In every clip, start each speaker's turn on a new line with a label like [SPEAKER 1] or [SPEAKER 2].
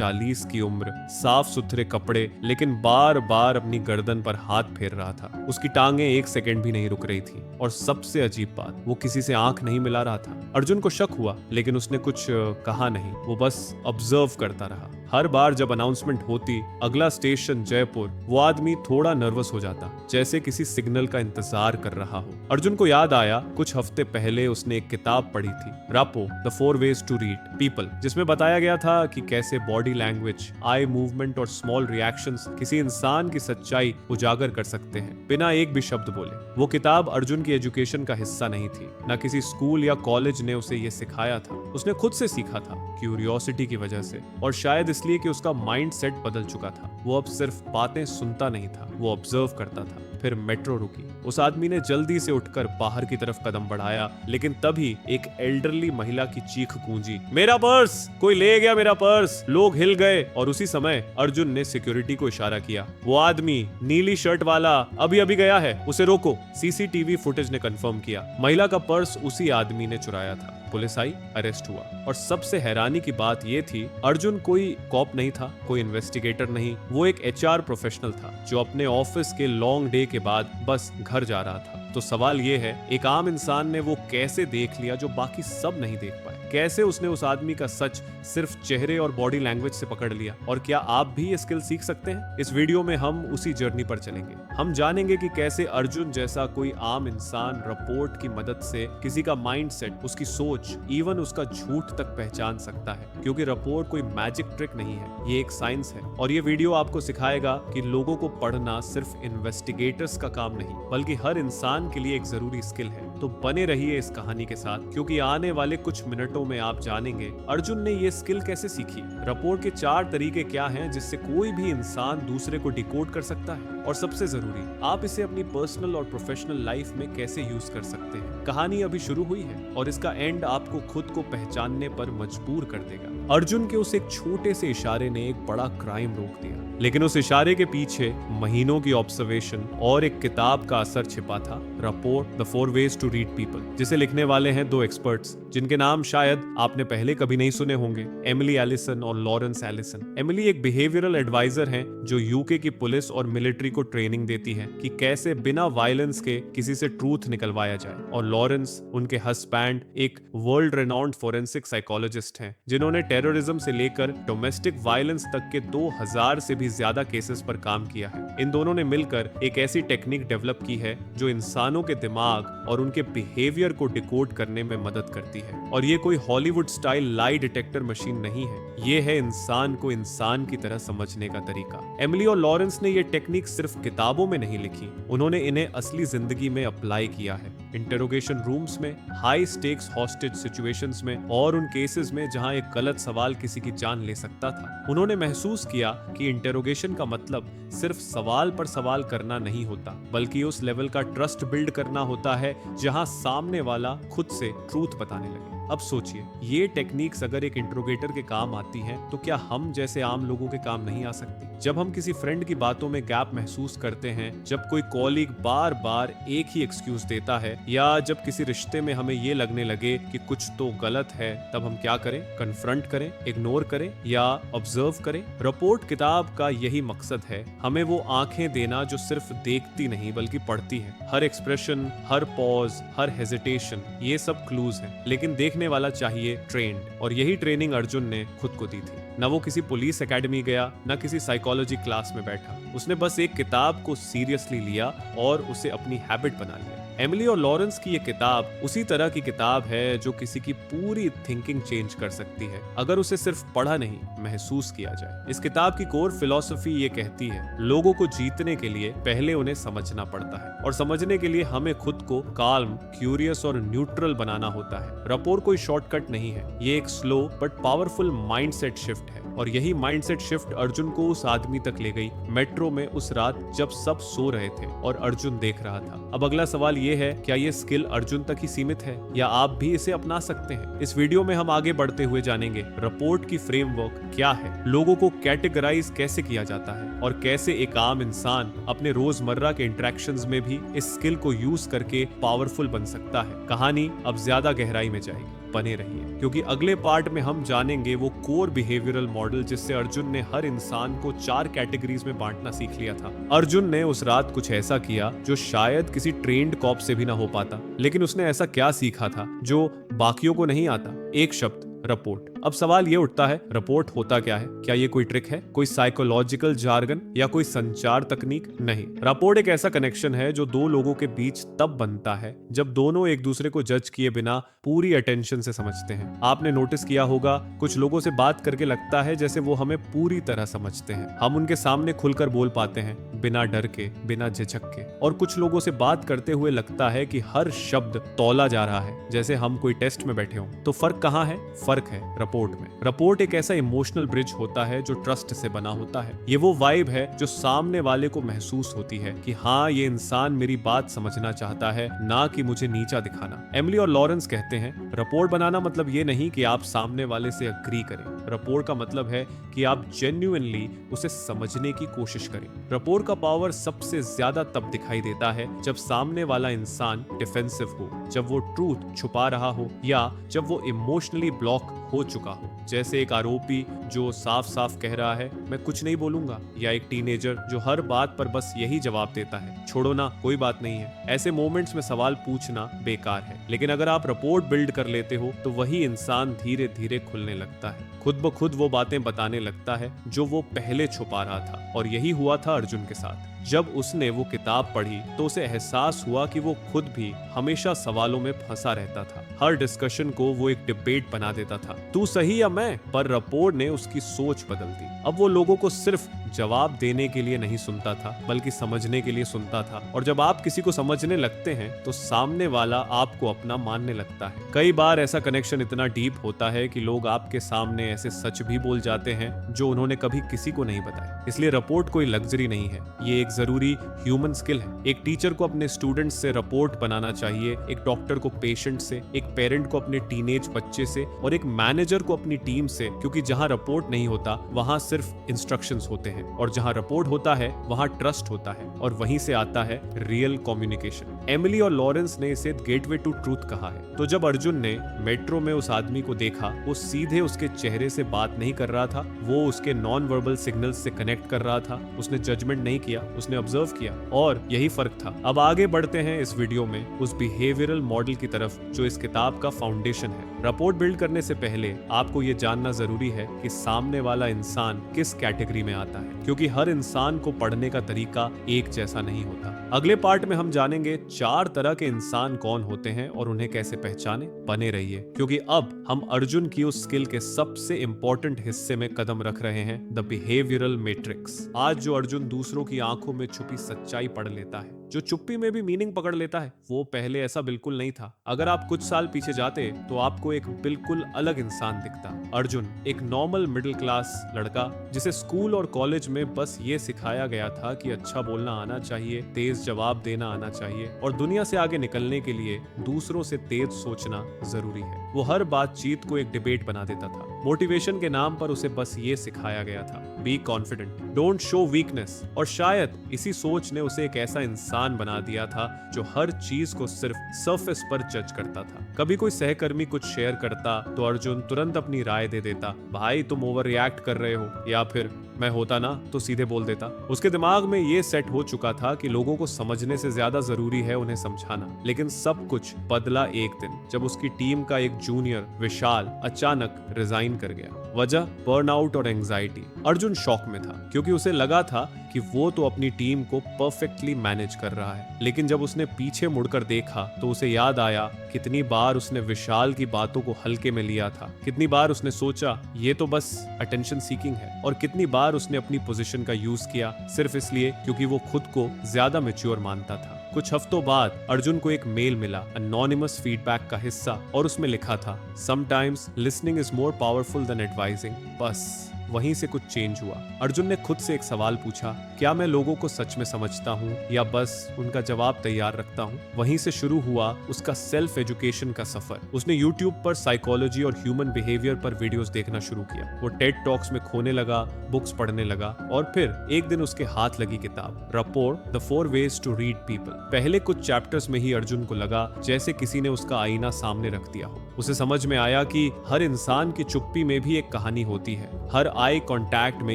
[SPEAKER 1] 40 की उम्र, साफ सुथरे कपड़े, लेकिन बार बार अपनी गर्दन पर हाथ फेर रहा था। उसकी टांगें एक सेकंड भी नहीं रुक रही थी और सबसे अजीब बात, वो किसी से आंख नहीं मिला रहा था। अर्जुन को शक हुआ, लेकिन उसने कुछ कहा नहीं। वो बस ऑब्जर्व करता रहा। हर बार जब अनाउंसमेंट होती, अगला स्टेशन जयपुर, वो आदमी थोड़ा नर्वस हो जाता, जैसे किसी सिग्नल का इंतजार कर रहा हो। अर्जुन को याद आया, कुछ हफ्ते पहले उसने एक किताब पढ़ी थी, Rapport the 4 ways to read people, जिसमें बताया गया था कि कैसे बॉडी लैंग्वेज, आई मूवमेंट और स्मॉल रिएक्शंस किसी इंसान की सच्चाई उजागर कर सकते हैं बिना एक भी शब्द बोले। वो किताब अर्जुन की एजुकेशन का हिस्सा नहीं थी, ना किसी स्कूल या कॉलेज ने उसे ये सिखाया था। उसने खुद से सीखा था, क्यूरियोसिटी की वजह से, और शायद इसलिए कि उसका माइंड सेट बदल चुका था। वो अब सिर्फ बातें सुनता नहीं था, वो ऑब्जर्व करता था। फिर मेट्रो रुकी। उस आदमी ने जल्दी से उठकर बाहर की तरफ कदम बढ़ाया, लेकिन तभी एक एल्डरली महिला की चीख गूंजी, मेरा पर्स, कोई ले गया मेरा पर्स। लोग हिल गए और उसी समय अर्जुन ने सिक्योरिटी को इशारा किया। वो आदमी नीली शर्ट वाला अभी अभी गया है, उसे रोको। सीसीटीवी फुटेज ने कंफर्म किया, महिला का पर्स उसी आदमी ने चुराया था। पुलिस आई, अरेस्ट हुआ, और सबसे हैरानी की बात यह थी, अर्जुन कोई कॉप नहीं था, कोई इन्वेस्टिगेटर नहीं। वो एक एचआर प्रोफेशनल था जो अपने ऑफिस के लॉन्ग डे के बाद बस घर जा रहा था। तो सवाल ये है, एक आम इंसान ने वो कैसे देख लिया जो बाकी सब नहीं देख पाए? कैसे उसने उस आदमी का सच सिर्फ चेहरे और बॉडी लैंग्वेज से पकड़ लिया? और क्या आप भी ये स्किल सीख सकते हैं? इस वीडियो में हम उसी जर्नी पर चलेंगे। हम जानेंगे कि कैसे अर्जुन जैसा कोई आम इंसान रिपोर्ट की मदद से किसी का माइंडसेट, उसकी सोच, इवन उसका झूठ तक पहचान सकता है। क्योंकि रिपोर्ट कोई मैजिक ट्रिक नहीं है, ये एक साइंस है। और ये वीडियो आपको सिखाएगा कि लोगों को पढ़ना सिर्फ इन्वेस्टिगेटर्स का काम नहीं, बल्कि हर इंसान के लिए एक जरूरी स्किल है। तो बने रहिए इस कहानी के साथ, क्योंकि आने वाले कुछ मिनटों में आप जानेंगे अर्जुन ने ये स्किल कैसे सीखी, रिपोर्ट के 4 तरीके क्या हैं जिससे कोई भी इंसान दूसरे को डिकोड कर सकता है, और सबसे जरूरी, आप इसे अपनी पर्सनल और प्रोफेशनल लाइफ में कैसे यूज कर सकते हैं। कहानी अभी शुरू हुई है और इसका एंड आपको खुद को पहचानने पर मजबूर कर देगा। अर्जुन के उस एक छोटे से इशारे ने एक बड़ा क्राइम रोक दिया, लेकिन उस इशारे के पीछे महीनों की ऑब्जर्वेशन और एक किताब का असर छिपा था, Rapport the 4 ways to read people, जिसे लिखने वाले हैं 2 एक्सपर्ट्स जिनके नाम शायद आपने पहले कभी नहीं सुने होंगे, एमिली एलिसन और लॉरेंस एलिसन। एमिली एक बिहेवियरल एडवाइजर हैं जो यूके की पुलिस और मिलिट्री को ट्रेनिंग देती है कि कैसे बिना वायलेंस के किसी से ट्रूथ निकलवाया जाए, और लॉरेंस उनके हस्बैंड एक वर्ल्ड रेनाउंड फोरेंसिक साइकोलॉजिस्ट हैं जिन्होंने टेररिज्म से लेकर डोमेस्टिक वायलेंस तक के 2000 से भी ज्यादा केसेस पर काम किया है। इन दोनों ने मिलकर एक ऐसी टेक्निक डेवलप की है जो इंसानों के दिमाग और उनके बिहेवियर को डिकोड करने में मदद करती है। और ये कोई Hollywood style lie detector machine नहीं है, ये है इंसान को इंसान की तरह समझने का तरीका। एमिली और लॉरेंस ने ये टेक्निक सिर्फ किताबों में नहीं लिखी, उन्होंने इन्हें असली जिंदगी में अप्लाई किया है। इंटरोगेशन रूम्स में, हाई स्टेक्स हॉस्टेज सिचुएशंस में, और उन केसेस में जहां एक गलत सवाल किसी की जान ले सकता था। उन्होंने महसूस किया कि इंटरोगेशन का मतलब सिर्फ सवाल पर सवाल करना नहीं होता, बल्कि उस लेवल का ट्रस्ट बिल्ड करना होता है जहां सामने वाला खुद से ट्रूथ बताने लगे। अब सोचिए, ये टेक्निक्स अगर एक इंट्रोगेटर के काम आती हैं, तो क्या हम जैसे आम लोगों के काम नहीं आ सकती? जब हम किसी फ्रेंड की बातों में गैप महसूस करते हैं, जब कोई कॉलीग बार बार एक ही एक्सक्यूज देता है, या जब किसी रिश्ते में हमें ये लगने लगे कि कुछ तो गलत है, तब हम क्या करें? कन्फ्रंट करें, इग्नोर करें, या ऑब्जर्व करें? रिपोर्ट किताब का यही मकसद है, हमें वो आंखें देना जो सिर्फ देखती नहीं बल्कि पढ़ती है। हर एक्सप्रेशन, हर पॉज, हर हेजिटेशन, ये सब क्लूज हैं, लेकिन देखने वाला चाहिए ट्रेंड, और यही ट्रेनिंग अर्जुन ने खुद को दी थी। न वो किसी पुलिस एकेडमी गया, न किसी साइकोलॉजी क्लास में बैठा, उसने बस एक किताब को सीरियसली लिया और उसे अपनी हैबिट बना लिया। एमिली और लॉरेंस की ये किताब उसी तरह की किताब है जो किसी की पूरी थिंकिंग चेंज कर सकती है, अगर उसे सिर्फ पढ़ा नहीं, महसूस किया जाए। इस किताब की कोर फिलॉसफी ये कहती है, लोगों को जीतने के लिए पहले उन्हें समझना पड़ता है, और समझने के लिए हमें खुद को काल्म, क्यूरियस और न्यूट्रल बनाना होता है। रिपोर्ट कोई शॉर्टकट नहीं है, ये एक slow but powerful mindset shift है, और यही माइंडसेट शिफ्ट अर्जुन को उस आदमी तक ले गई, मेट्रो में उस रात जब सब सो रहे थे और अर्जुन देख रहा था। अब अगला सवाल ये है, क्या ये स्किल अर्जुन तक ही सीमित है, या आप भी इसे अपना सकते हैं? इस वीडियो में हम आगे बढ़ते हुए जानेंगे रिपोर्ट की फ्रेमवर्क क्या है, लोगों को कैटेगराइज कैसे किया जाता है, और कैसे एक आम इंसान अपने रोजमर्रा के इंटरेक्शंस में भी इस स्किल को यूज करके पावरफुल बन सकता है। कहानी अब ज्यादा गहराई में जाएगी। बने रहिए, क्योंकि अगले पार्ट में हम जानेंगे वो कोर बिहेवियरल मॉडल जिससे अर्जुन ने हर इंसान को 4 कैटेगरीज में बांटना सीख लिया था। अर्जुन ने उस रात कुछ ऐसा किया जो शायद किसी ट्रेन्ड कॉप से भी ना हो पाता, लेकिन उसने ऐसा क्या सीखा था जो बाकियों को नहीं आता? एक शब्द, रपोर्ट। अब सवाल ये उठता है, रपोर्ट होता क्या है? क्या ये कोई ट्रिक है, कोई साइकोलॉजिकल जार्गन या कोई संचार तकनीक? नहीं, रपोर्ट एक ऐसा कनेक्शन है जो दो लोगों के बीच तब बनता है जब दोनों एक दूसरे को जज किए बिना पूरी अटेंशन से समझते हैं। आपने नोटिस किया होगा, कुछ लोगों से बात करके लगता है जैसे वो हमें पूरी तरह समझते हैं। हम उनके सामने खुलकर बोल पाते हैं बिना डर के, बिना झिझक के। और कुछ लोगों से बात करते हुए लगता है कि हर शब्द तौला जा रहा है, जैसे हम कोई टेस्ट में बैठे हों। तो फर्क कहाँ है? फर्क है रपोर्ट में। रपोर्ट एक ऐसा इमोशनल ब्रिज होता है जो ट्रस्ट से बना होता है। ये वो वाइब है जो सामने वाले को महसूस होती है कि हाँ, ये इंसान मेरी बात समझना चाहता है, ना कि मुझे नीचा दिखाना। एमिली और लॉरेंस कहते हैं, रपोर्ट बनाना मतलब ये नहीं कि आप सामने वाले से अग्री करें। रपोर्ट का मतलब है कि आप जेन्युइनली उसे समझने की कोशिश करें। रपोर्ट का पावर सबसे ज्यादा तब दिखाई देता है जब सामने वाला इंसान डिफेंसिव हो, जब वो ट्रूथ छुपा रहा हो या जब वो इमोशनली ब्लॉक हो चुका हो। जैसे एक आरोपी जो साफ साफ कह रहा है मैं कुछ नहीं बोलूंगा, या एक टीनेजर जो हर बात पर बस यही जवाब देता है, छोड़ो ना, कोई बात नहीं है। ऐसे मोमेंट्स में सवाल पूछना बेकार है। लेकिन अगर आप रपोर्ट बिल्ड कर लेते हो तो वही इंसान धीरे धीरे खुलने लगता है, खुद ब खुद वो बातें बताने लगता है जो वो पहले छुपा रहा था। और यही हुआ था अर्जुन के साथ। जब उसने वो किताब पढ़ी तो उसे एहसास हुआ कि वो खुद भी हमेशा सवालों में फंसा रहता था। हर डिस्कशन को वो एक डिबेट बना देता था, तू सही या मैं। पर रपोर्ट ने उसकी सोच बदल दी। अब वो लोगों को सिर्फ जवाब देने के लिए नहीं सुनता था, बल्कि समझने के लिए सुनता था। और जब आप किसी को समझने लगते हैं तो सामने वाला आपको अपना मानने लगता है। कई बार ऐसा कनेक्शन इतना डीप होता है कि लोग आपके सामने ऐसे सच भी बोल जाते हैं जो उन्होंने कभी किसी को नहीं बताया। इसलिए रपोर्ट कोई लग्जरी नहीं है, ये एक जरूरी ह्यूमन स्किल है। एक टीचर को अपने स्टूडेंट्स से रपोर्ट बनाना चाहिए, एक डॉक्टर को पेशेंट से, एक पेरेंट को अपने टीनेज बच्चे से, और एक मैनेजर को अपनी टीम से। क्योंकि जहां रपोर्ट नहीं होता वहां सिर्फ इंस्ट्रक्शंस होते हैं, और जहां रपोर्ट होता है वहां ट्रस्ट होता है, और वहीं से आता है रियल कम्युनिकेशन। एमिली और लॉरेंस ने इसे गेटवे टू ट्रूथ कहा है। तो जब अर्जुन ने मेट्रो में उस आदमी को देखा, वो सीधे उसके चेहरे से बात नहीं कर रहा था, वो उसके नॉन वर्बल सिग्नल्स से कनेक्ट कर रहा था। उसने जजमेंट नहीं किया, उसने ऑब्जर्व किया, और यही फर्क था। अब आगे बढ़ते हैं इस वीडियो में उस बिहेवियरल मॉडल की तरफ जो इस किताब का फाउंडेशन है। रपोर्ट बिल्ड करने से पहले आपको ये जानना जरूरी है कि सामने वाला इंसान किस कैटेगरी में आता है, क्योंकि हर इंसान को पढ़ने का तरीका एक जैसा नहीं होता। अगले पार्ट में हम जानेंगे 4 तरह के इंसान कौन होते हैं और उन्हें कैसे पहचाने। बने रहिए, क्योंकि अब हम अर्जुन की उस स्किल के सबसे इंपॉर्टेंट हिस्से में कदम रख रहे हैं, द बिहेवियरल मैट्रिक्स। आज जो अर्जुन दूसरों की आंखों में छुपी सच्चाई पढ़ लेता है, जो चुप्पी में भी मीनिंग पकड़ लेता है, वो पहले ऐसा बिल्कुल नहीं था। अगर आप कुछ साल पीछे जाते तो आपको एक बिल्कुल अलग इंसान दिखता। अर्जुन एक नॉर्मल मिडिल क्लास लड़का जिसे स्कूल और कॉलेज में बस ये सिखाया गया था कि अच्छा बोलना आना चाहिए, तेज जवाब देना आना चाहिए, और दुनिया से आगे निकलने के लिए दूसरों से तेज सोचना जरूरी है। वो हर बातचीत को एक डिबेट बना देता था। मोटिवेशन के नाम पर उसे बस ये सिखाया गया था, be confident, don't show weakness. और शायद इसी सोच ने उसे एक ऐसा इंसान बना दिया था जो हर चीज को सिर्फ सरफेस पर जज करता था। कभी कोई सहकर्मी कुछ शेयर करता तो अर्जुन तुरंत अपनी राय दे देता, भाई तुम ओवर रिएक्ट कर रहे हो, या फिर मैं होता ना तो सीधे बोल देता। उसके दिमाग में ये सेट हो चुका था कि लोगों को समझने से ज्यादा जरूरी है उन्हें समझाना। लेकिन सब कुछ बदला एक दिन जब उसकी टीम का एक जूनियर विशाल अचानक रिजाइन कर गया। वजह बर्नआउट और एंजाइटी। अर्जुन शॉक में था, क्योंकि उसे लगा था कि वो तो अपनी टीम को परफेक्टली मैनेज कर रहा है। लेकिन जब उसने पीछे मुड़कर देखा तो उसे याद आया कितनी बार उसने विशाल की बातों को हल्के में लिया था, कितनी बार उसने सोचा ये तो बस अटेंशन सीकिंग है, और कितनी बार उसने अपनी पोजीशन का यूज किया सिर्फ इसलिए क्योंकि वो खुद को ज्यादा मैच्योर मानता था। कुछ हफ्तों बाद अर्जुन को एक मेल मिला, अनोनिमस फीडबैक का हिस्सा, और उसमें लिखा था, sometimes listening is more powerful than advising. बस वहीं से कुछ चेंज हुआ। अर्जुन ने खुद से एक सवाल पूछा, क्या मैं लोगों को सच में समझता हूँ या बस उनका जवाब तैयार रखता हूँ? वहीं से शुरू हुआ उसका सेल्फ एजुकेशन का सफर। उसने यूट्यूब पर साइकोलॉजी और ह्यूमन बिहेवियर पर वीडियोस देखना शुरू किया। वो टेड टॉक्स में खोने लगा, बुक्स पढ़ने लगा, और फिर एक दिन उसके हाथ लगी किताब, Rapport, the 4 ways to read people. पहले कुछ चैप्टर्स में ही अर्जुन को लगा जैसे किसी ने उसका आईना सामने रख दिया हो। उसे समझ में आया कि हर इंसान की चुप्पी में भी एक कहानी होती है, हर आई कांटेक्ट में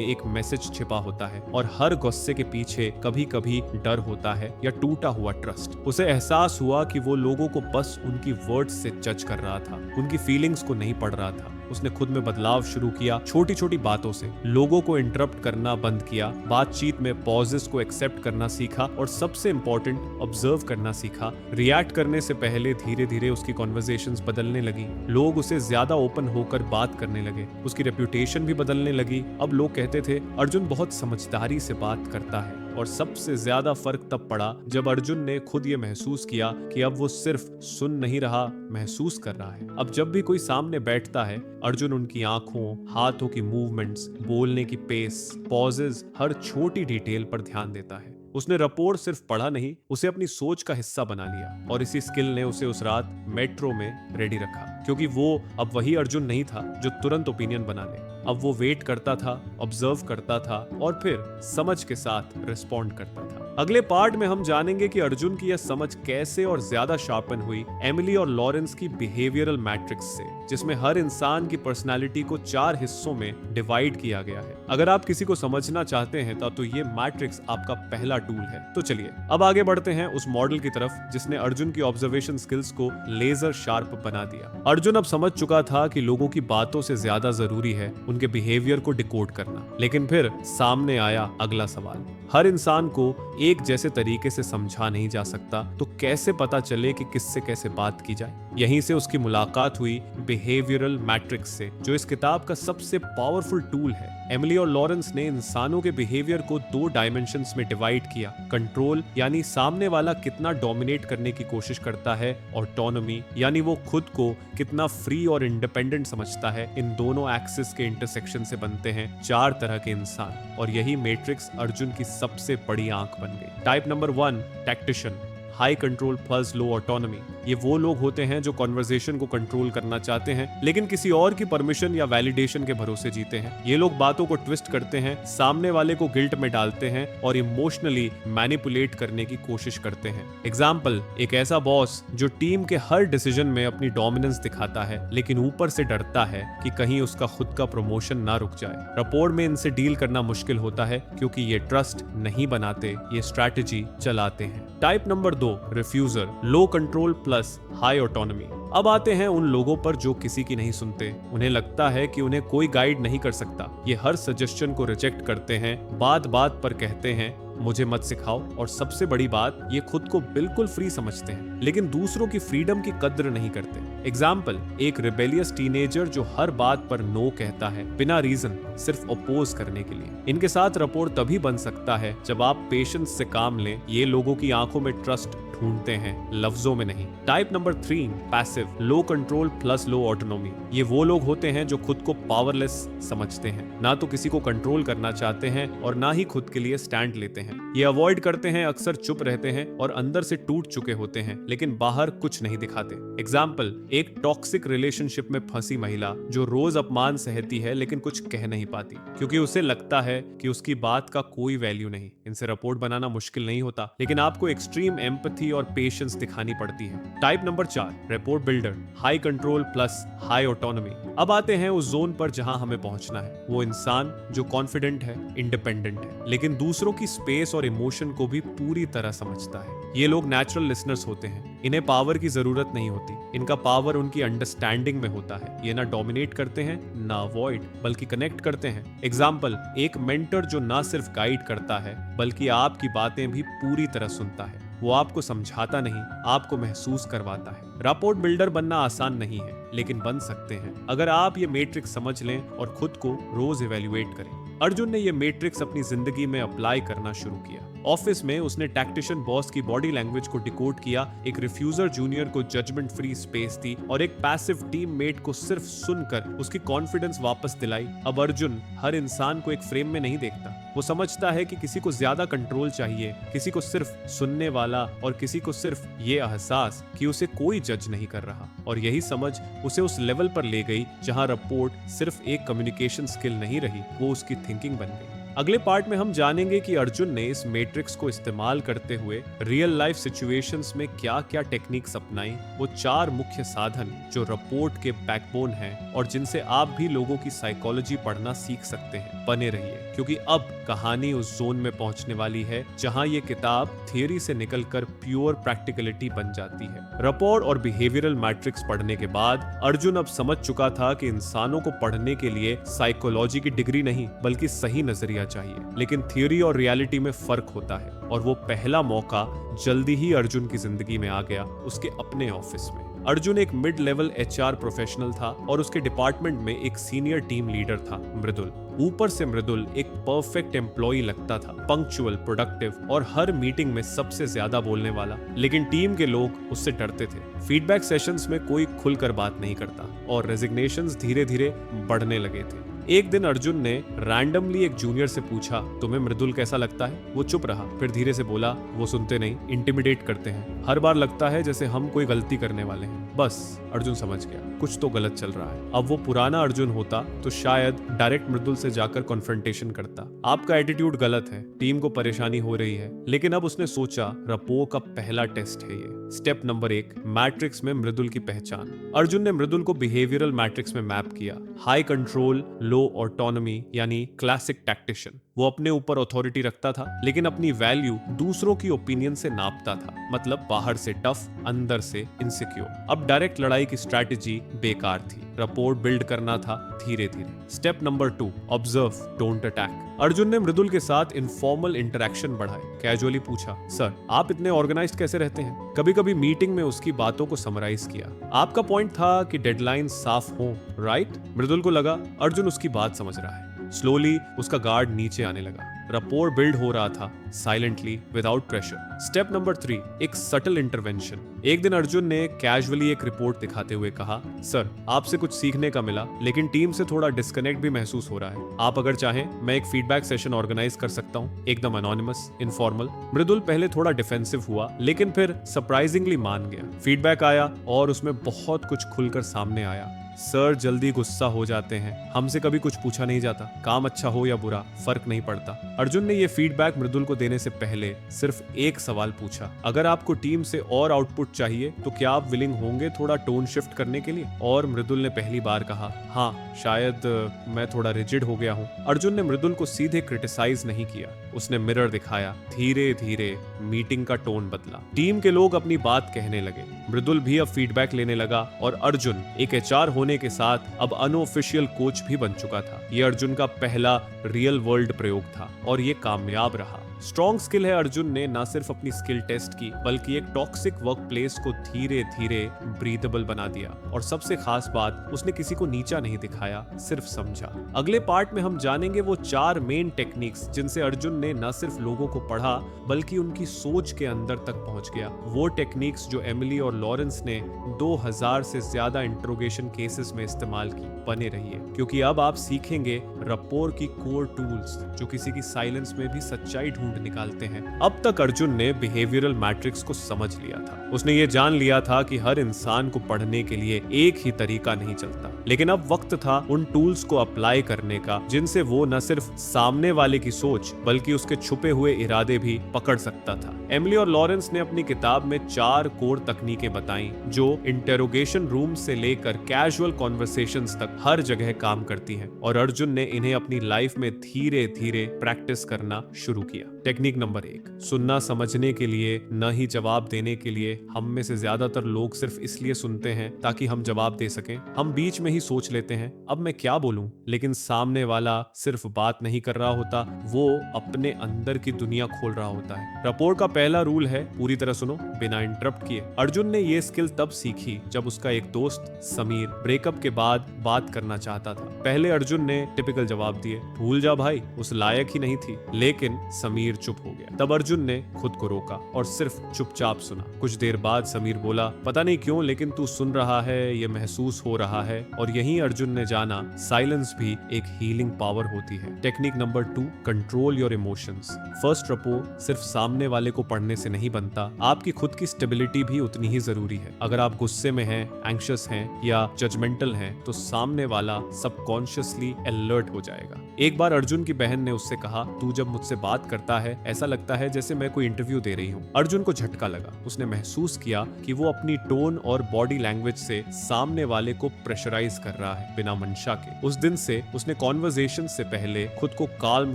[SPEAKER 1] एक मैसेज छिपा होता है और हर गुस्से के पीछे कभी कभी डर होता है या टूटा हुआ ट्रस्ट। उसे एहसास हुआ कि वो लोगों को बस उनकी वर्ड्स से जज कर रहा था, उनकी फीलिंग्स को नहीं पढ़ रहा था। उसने खुद में बदलाव शुरू किया, छोटी छोटी बातों से लोगों को इंटरप्ट करना बंद किया, बातचीत में पॉजेस को एक्सेप्ट करना सीखा और सबसे इंपॉर्टेंट ऑब्जर्व करना सीखा। रिएक्ट करने से पहले धीरे धीरे उसकी कॉन्वर्सेशंस बदलने लगी, लोग उसे ज्यादा ओपन होकर बात करने लगे, उसकी रेप्यूटेशन भी बदलने लगी। अब लोग कहते थे अर्जुन बहुत समझदारी से बात करता है। और सबसे ज्यादा फर्क तब पड़ा जब अर्जुन ने खुद ये महसूस किया कि अब वो सिर्फ सुन नहीं रहा, महसूस कर रहा है। अब जब भी कोई सामने बैठता है, अर्जुन उनकी आंखों, हाथों की मूवमेंट्स, बोलने की पेस, पॉजेज, हर छोटी डिटेल पर ध्यान देता है। उसने रिपोर्ट सिर्फ पढ़ा नहीं, उसे अपनी सोच का हिस्सा बना लिया और इसी स्किल ने उसे उस रात मेट्रो में रेडी रखा, क्योंकि वो अब वही अर्जुन नहीं था जो तुरंत ओपिनियन बना ले। अब वो वेट करता था, ऑब्जर्व करता था और फिर समझ के साथ रिस्पॉन्ड करता था। अगले पार्ट में हम जानेंगे कि अर्जुन की यह समझ कैसे और ज्यादा शार्पन हुई एमिली और लॉरेंस की बिहेवियरल मैट्रिक्स से, जिसमें हर इंसान की पर्सनालिटी को 4 हिस्सों में डिवाइड किया गया है। अगर आप किसी को समझना चाहते हैं तो ये मैट्रिक्स आपका पहला टूल है। तो चलिए अब आगे बढ़ते हैं उस मॉडल की तरफ जिसने अर्जुन की ऑब्जर्वेशन स्किल्स को लेजर शार्प बना दिया। अर्जुन अब समझ चुका था कि लोगों की बातों से ज्यादा जरूरी है उनके बिहेवियर को डिकोड करना। लेकिन फिर सामने आया अगला सवाल, हर इंसान को एक जैसे तरीके से समझा नहीं जा सकता, तो कैसे पता चले कि किससे कैसे बात की जाए। यहीं से उसकी मुलाकात हुई बिहेवियरल मैट्रिक्स से, जो इस किताब का सबसे पावरफुल टूल है। एमिली और लॉरेंस ने इंसानों के बिहेवियर को 2 डायमेंशंस में डिवाइड किया, कंट्रोल यानी सामने वाला कितना डोमिनेट करने की कोशिश करता है, ऑटोनॉमी यानी वो खुद को कितना फ्री और इंडिपेंडेंट समझता है। इन दोनों एक्सिस के इंटरसेक्शन से बनते हैं 4 तरह के इंसान, और यही मैट्रिक्स अर्जुन की सबसे बड़ी आंख बन गई। Type number 1, tactician, high control plus low autonomy. ये वो लोग होते हैं जो कॉन्वर्सेशन को कंट्रोल करना चाहते हैं लेकिन किसी और की परमिशन या वैलिडेशन के भरोसे जीते हैं। ये लोग बातों को ट्विस्ट करते हैं, सामने वाले को गिल्ट में डालते हैं और इमोशनली मैनिपुलेट करने की कोशिश करते हैं। एग्जाम्पल, एक ऐसा बॉस जो टीम के हर डिसीजन में अपनी डोमिनेंस दिखाता है लेकिन ऊपर से डरता है कि कहीं उसका खुद का प्रमोशन ना रुक जाए। रिपोर्ट में इनसे डील करना मुश्किल होता है क्योंकि ये ट्रस्ट नहीं बनाते, ये स्ट्रैटेजी चलाते हैं। टाइप नंबर 2, रिफ्यूजर, लो कंट्रोल प्लस हाई ऑटोनॉमी। अब आते हैं उन लोगों पर जो किसी की नहीं सुनते। उन्हें लगता है कि उन्हें कोई गाइड नहीं कर सकता। ये हर सजेशन को रिजेक्ट करते हैं, बात बात पर कहते हैं मुझे मत सिखाओ, और सबसे बड़ी बात, ये खुद को बिल्कुल फ्री समझते हैं लेकिन दूसरों की फ्रीडम की कद्र नहीं करते। एग्जाम्पल, एक रिबेलियस टीनेजर जो हर बात पर नो कहता है बिना रीजन, सिर्फ अपोज करने के लिए। इनके साथ रिपोर्ट तभी बन सकता है जब आप पेशेंस से काम लें। ये लोगों की आंखों में ट्रस्ट ढूंढते हैं, लफ्जों में नहीं। टाइप नंबर 3, पैसिव, लो कंट्रोल प्लस लो ऑटोनॉमी। ये वो लोग होते हैं जो खुद को पावरलेस समझते हैं, ना तो किसी को कंट्रोल करना चाहते हैं और ना ही खुद के लिए स्टैंड लेते हैं। ये अवॉइड करते हैं, अक्सर चुप रहते हैं और अंदर से टूट चुके होते हैं लेकिन बाहर कुछ नहीं दिखाते। एग्जाम्पल, एक टॉक्सिक रिलेशनशिप में फंसी महिला जो रोज अपमान सहती है लेकिन कुछ कह नहीं पाती क्योंकि उसे लगता है कि उसकी बात का कोई वैल्यू नहीं। इनसे रिपोर्ट बनाना मुश्किल नहीं होता लेकिन आपको एक्सट्रीम एम्पैथी और पेशेंस दिखानी पड़ती है। Type number 4, report builder, high control plus high autonomy. अब आते हैं उस जोन पर जहां हमें पहुंचना है। वो इंसान जो कॉन्फिडेंट है, इंडिपेंडेंट है लेकिन दूसरों की स्पेस और इमोशन को भी पूरी तरह समझता है। ये लोग नेचुरल लिसनर्स होते हैं, इन्हें पावर की जरूरत नहीं होती। इनका पावर उनकी अंडरस्टैंडिंग में होता है। ये ना डोमिनेट करते हैं ना अवॉइड, बल्कि कनेक्ट करते हैं। एग्जाम्पल, एक मेंटर जो ना सिर्फ गाइड करता है बल्कि आपकी बातें भी पूरी तरह सुनता है। वो आपको समझाता नहीं, आपको महसूस करवाता है। रिपोर्ट बिल्डर बनना आसान नहीं है लेकिन बन सकते हैं अगर आप ये मैट्रिक्स समझ लें और खुद को रोज इवैल्यूएट करें। अर्जुन ने ये मैट्रिक्स अपनी जिंदगी में अप्लाई करना शुरू किया। ऑफिस में उसने टैक्टिशियन बॉस की बॉडी लैंग्वेज को डिकोड किया, एक रिफ्यूजर जूनियर को जजमेंट फ्री स्पेस दी और एक पैसिव टीममेट को सिर्फ सुनकर उसकी कॉन्फिडेंस वापस दिलाई। अब अर्जुन हर इंसान को एक फ्रेम में नहीं देखता। वो समझता है कि किसी को ज्यादा कंट्रोल चाहिए, किसी को सिर्फ सुनने वाला और किसी को सिर्फ ये एहसास कि उसे कोई जज नहीं कर रहा। और यही समझ उसे उस लेवल पर ले गई जहां रिपोर्ट सिर्फ एक कम्युनिकेशन स्किल नहीं रही, वो उसकी थिंकिंग बन गई। अगले पार्ट में हम जानेंगे कि अर्जुन ने इस मैट्रिक्स को इस्तेमाल करते हुए रियल लाइफ सिचुएशंस में क्या क्या टेक्निक्स अपनाई, वो 4 मुख्य साधन जो रपोर्ट के बैकबोन हैं और जिनसे आप भी लोगों की साइकोलॉजी पढ़ना सीख सकते हैं। बने रहिए, क्योंकि अब कहानी उस जोन में पहुंचने वाली है जहां ये किताब थियरी से निकलकर प्योर प्रैक्टिकलिटी बन जाती है। रपोर्ट और बिहेवियरल मैट्रिक्स पढ़ने के बाद अर्जुन अब समझ चुका था कि इंसानों को पढ़ने के लिए साइकोलॉजी की डिग्री नहीं बल्कि सही नजरिया चाहिए। लेकिन थियरी और रियलिटी में फर्क होता है, और वो पहला मौका जल्दी ही अर्जुन की जिंदगी में आ गया, उसके अपने ऑफिस में। अर्जुन एक मिड लेवल एचआर प्रोफेशनल था और उसके डिपार्टमेंट में एक सीनियर टीम लीडर था, मृदुल। ऊपर से मृदुल एक परफेक्ट एम्प्लॉय लगता था, पंक्चुअल, प्रोडक्टिव और हर मीटिंग में सबसे ज्यादा बोलने वाला। लेकिन टीम के लोग उससे डरते थे। फीडबैक सेशंस में कोई खुलकर बात नहीं करता और रेजिग्नेशंस धीरे धीरे बढ़ने लगे थे। एक दिन अर्जुन ने रैंडमली एक जूनियर से पूछा, तुम्हें मृदुल कैसा लगता है? वो चुप रहा, फिर धीरे से बोला, वो सुनते नहीं, इंटिमिडेट करते हैं। हर बार लगता है जैसे हम कोई गलती करने वाले हैं। बस अर्जुन समझ गया, कुछ तो गलत चल रहा है। अब वो पुराना अर्जुन होता तो शायद डायरेक्ट मृदुल से जाकर कॉन्फ्रंटेशन करता। आपका एटीट्यूड गलत है, टीम को परेशानी हो रही है। लेकिन अब उसने सोचा, रपो का पहला टेस्ट है ये। स्टेप नंबर 1, मैट्रिक्स में मृदुल की पहचान। अर्जुन ने मृदुल को बिहेवियरल मैट्रिक्स में मैप किया। हाई कंट्रोल, लो ऑटोनॉमी यानी क्लासिक टैक्टिशियन। वो अपने ऊपर अथॉरिटी रखता था, लेकिन अपनी वैल्यू दूसरों की ओपिनियन से नापता था। मतलब बाहर से टफ, अंदर से इनसिक्योर। अब डायरेक्ट लड़ाई की स्ट्रैटेजी बेकार थी, रपोर्ट बिल्ड करना था धीरे धीरे। Step number 2, observe, don't attack. Arjun ने मृदुल के साथ इनफॉर्मल इंटरेक्शन बढ़ाए। कैजुअली पूछा, सर आप इतने ऑर्गेनाइज्ड कैसे रहते हैं? कभी कभी मीटिंग में उसकी बातों को समराइज किया। आपका पॉइंट था कि डेडलाइन साफ हो, राइट? मृदुल को लगा अर्जुन उसकी बात समझ रहा है। स्लोली उसका गार्ड नीचे आने लगा। रपोर्ट बिल्ड हो रहा था, silently, without pressure. Step number 3, एक सटल इंटरवेंशन। एक दिन अर्जुन ने कैजुअली एक रिपोर्ट दिखाते हुए कहा, सर आपसे कुछ सीखने का मिला, लेकिन टीम से थोड़ा डिस्कनेक्ट भी महसूस हो रहा है। आप अगर चाहें मैं एक फीडबैक सेशन ऑर्गेनाइज कर सकता हूँ, एकदम अनोनिमस, इनफॉर्मल। मृदुल पहले थोड़ा डिफेंसिव हुआ, लेकिन फिर सरप्राइजिंगली मान गया। फीडबैक आया और उसमें बहुत कुछ खुलकर सामने आया। सर जल्दी गुस्सा हो जाते हैं, हमसे कभी कुछ पूछा नहीं जाता, काम अच्छा हो या बुरा फर्क नहीं पड़ता। अर्जुन ने ये फीडबैक मृदुल को देने से पहले सिर्फ एक सवाल पूछा, अगर आपको टीम से और आउटपुट चाहिए तो क्या आप विलिंग होंगे थोड़ा टोन शिफ्ट करने के लिए? और मृदुल ने पहली बार कहा, हाँ शायद मैं थोड़ा रिजिड हो गया हूँ। अर्जुन ने मृदुल को सीधे क्रिटिसाइज नहीं किया, उसने मिरर दिखाया। धीरे धीरे मीटिंग का टोन बदला, टीम के लोग अपनी बात कहने लगे, मृदुल भी अब फीडबैक लेने लगा और अर्जुन एक एचआर होने के साथ अब अनऑफिशियल कोच भी बन चुका था। ये अर्जुन का पहला रियल वर्ल्ड प्रयोग था और ये कामयाब रहा। स्ट्रॉन्ग स्किल है अर्जुन ने ना सिर्फ अपनी स्किल टेस्ट की, बल्कि एक टॉक्सिक वर्क प्लेस को धीरे धीरे ब्रीदेबल बना दिया। और सबसे खास बात, उसने किसी को नीचा नहीं दिखाया, सिर्फ समझा। अगले पार्ट में हम जानेंगे वो 4 मेन टेक्निक्स जिनसे अर्जुन ने न सिर्फ लोगों को पढ़ा बल्कि उनकी सोच के अंदर तक पहुंच गया। वो टेक्निक्स जो एमिली और लॉरेंस ने 2000 से ज्यादा इंट्रोगेशन केसेस में इस्तेमाल की। बने रहिए, क्योंकि अब आप सीखेंगे रपोर की कोर टूल्स जो किसी की साइलेंस में भी सच्चाई ढूंढ निकालते हैं। अब तक अर्जुन ने बिहेवियरल मैट्रिक्स को समझ लिया था। उसने ये जान लिया था कि हर इंसान को पढ़ने के लिए एक ही तरीका नहीं चलता, लेकिन अब वक्त था उन टूल्स को अप्लाई करने का जिनसे वो न सिर्फ सामने वाले की सोच बल्कि उसके छुपे हुए इरादे भी पकड़ सकता था। एमिली और लॉरेंस ने अपनी किताब में 4 कोर तकनीकें बताई जो इंटेरोगेशन रूम से लेकर कैजुअल कॉन्वर्सेशंस तक हर जगह काम करती हैं, और अर्जुन ने इन्हें अपनी लाइफ में धीरे धीरे प्रैक्टिस करना शुरू किया। टेक्निक नंबर 1, सुनना समझने के लिए, न ही जवाब देने के लिए। हम में से ज्यादातर लोग सिर्फ इसलिए सुनते हैं ताकि हम जवाब दे सकें। हम बीच में ही सोच लेते हैं अब मैं क्या बोलूं, लेकिन सामने वाला सिर्फ बात नहीं कर रहा होता, वो अपने अंदर की दुनिया खोल रहा होता है। रपोर्ट का पहला रूल है पूरी तरह सुनो बिना इंटरप्ट किए। अर्जुन ने ये स्किल तब सीखी जब उसका एक दोस्त समीर ब्रेकअप के बाद बात करना चाहता था। पहले अर्जुन ने टिपिकल जवाब दिए, भूल जा भाई, उस लायक ही नहीं थी। लेकिन समीर चुप हो गया। तब अर्जुन ने खुद को रोका और सिर्फ चुपचाप सुना। कुछ देर बाद समीर बोला, पता नहीं क्यों लेकिन तू सुन रहा है, ये महसूस हो रहा है, और और यहीं अर्जुन ने जाना साइलेंस भी एक हीलिंग पावर होती है। Technique number 2, control your emotions. First rapport सिर्फ सामने वाले को पढ़ने से नहीं बनता, आपकी खुद की स्टेबिलिटी भी उतनी ही जरूरी है। अगर आप गुस्से में हैं, एंग्शियस हैं या जजमेंटल हैं तो सामने वाला सबकॉन्शियसली अलर्ट हो जाएगा। एक बार अर्जुन की बहन ने उससे कहा, तू जब मुझसे बात करता है ऐसा लगता है जैसे मैं कोई इंटरव्यू दे रही हूँ। अर्जुन को झटका लगा। उसने महसूस किया कि वो अपनी टोन और बॉडी लैंग्वेज से सामने वाले को प्रेशराइज कर रहा है बिना मंशा के। उस दिन से उसने कॉन्वर्सेशन से पहले खुद को काल्म